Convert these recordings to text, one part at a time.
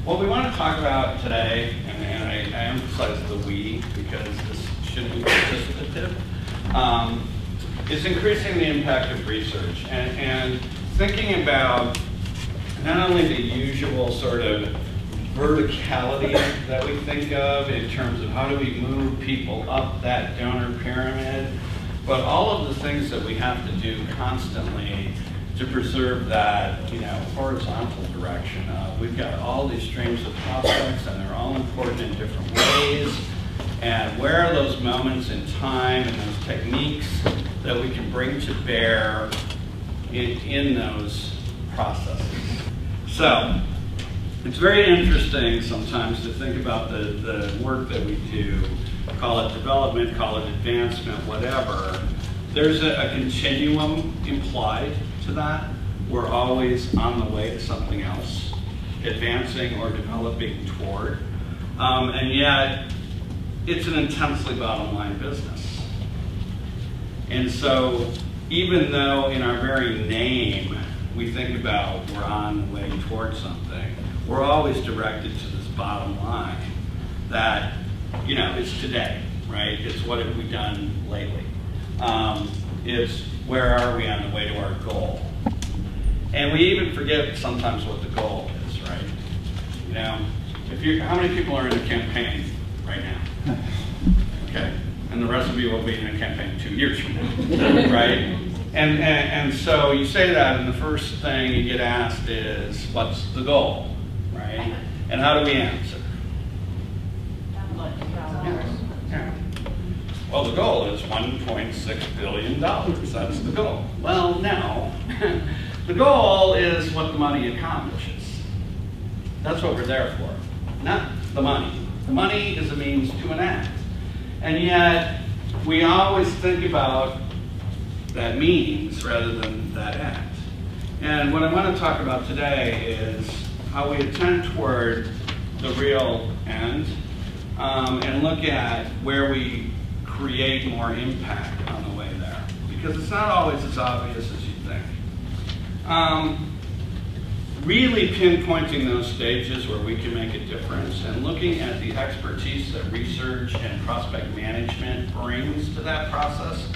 What we want to talk about today, and I emphasize the we because this shouldn't be participative, is increasing the impact of research and thinking about not only the usual sort of verticality that we think of in terms of how do we move people up that donor pyramid, but all of the things that we have to do constantly to preserve that, horizontal direction. We've got all these streams of prospects, and they're all important in different ways. And where are those moments in time and those techniques that we can bring to bear in those processes? So it's very interesting sometimes to think about the work that we do, call it development, call it advancement, whatever. There's a continuum implied to that. We're always on the way to something else, advancing or developing toward. And yet, it's an intensely bottom line business. And so, even though in our very name, we think about we're on the way towards something, we're always directed to this bottom line that, it's today, right? It's what have we done lately? It's where are we on the way to our goal? And we even forget sometimes what the goal is, right? How many people are in a campaign right now? Okay, and the rest of you will be in a campaign 2 years from now, right? And so you say that, and the first thing you get asked is, what's the goal, right? And how do we answer? Yeah. Well, the goal is $1.6 billion. That's the goal. Well, no. The goal is what the money accomplishes. That's what we're there for, not the money. The money is a means to an end. And yet, we always think about that means rather than that end. And what I want to talk about today is how we attend toward the real end and look at where we create more impact on the way there. Because it's not always as obvious as you think. Really pinpointing those stages where we can make a difference and looking at the expertise that research and prospect management brings to that process,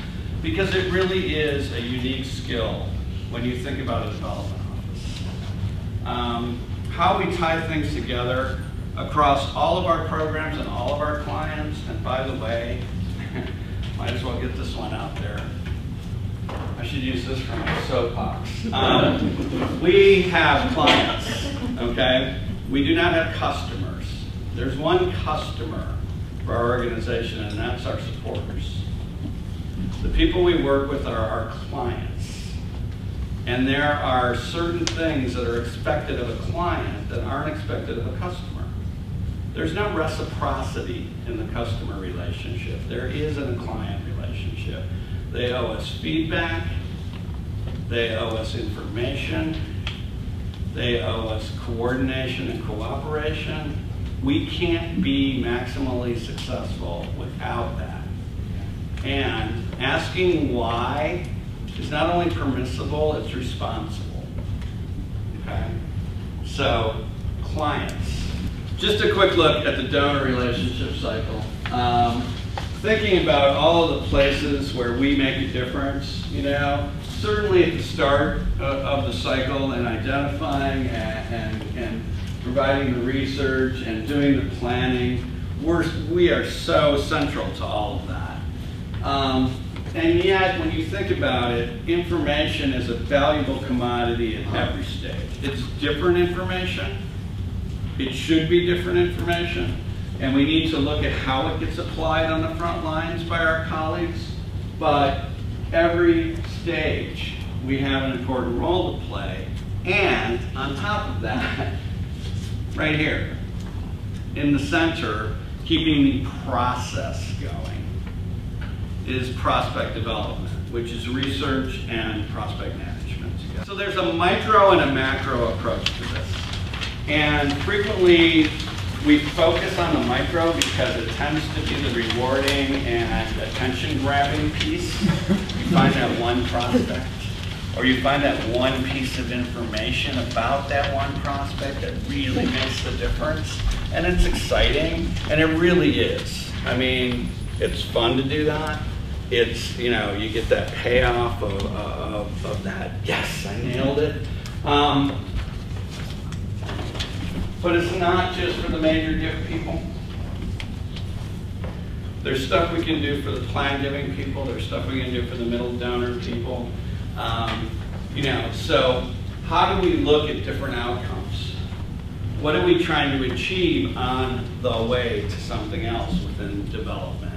because it really is a unique skill when you think about a development office. How we tie things together across all of our programs and all of our clients, and by the way, might as well get this one out there. I should use this for my soapbox. We have clients, okay? We do not have customers. There's one customer for our organization, and that's our supporters. The people we work with are our clients. And there are certain things that are expected of a client that aren't expected of a customer. There's no reciprocity in the customer relationship. There is in a client relationship. They owe us feedback, they owe us information, they owe us coordination and cooperation. We can't be maximally successful without that. And asking why is not only permissible, it's responsible. Okay? So, clients. Just a quick look at the donor relationship cycle. Thinking about all of the places where we make a difference, certainly at the start of the cycle and identifying and providing the research and doing the planning, we are so central to all of that. And yet, when you think about it, information is a valuable commodity at every stage. It's different information. It should be different information. And we need to look at how it gets applied on the front lines by our colleagues. But every stage, we have an important role to play. And on top of that, right here, in the center, keeping the process going, is prospect development, which is research and prospect management together. So there's a micro and a macro approach to this. And frequently, we focus on the micro because it tends to be the rewarding and attention-grabbing piece. You find that one prospect, or you find that one piece of information about that one prospect that really makes the difference. And it's exciting, and it really is. I mean, it's fun to do that. It's, you know, you get that payoff of that, yes, I nailed it. But it's not just for the major gift people. There's stuff we can do for the plan giving people. There's stuff we can do for the middle donor people. You know, so how do we look at different outcomes? What are we trying to achieve on the way to something else within development?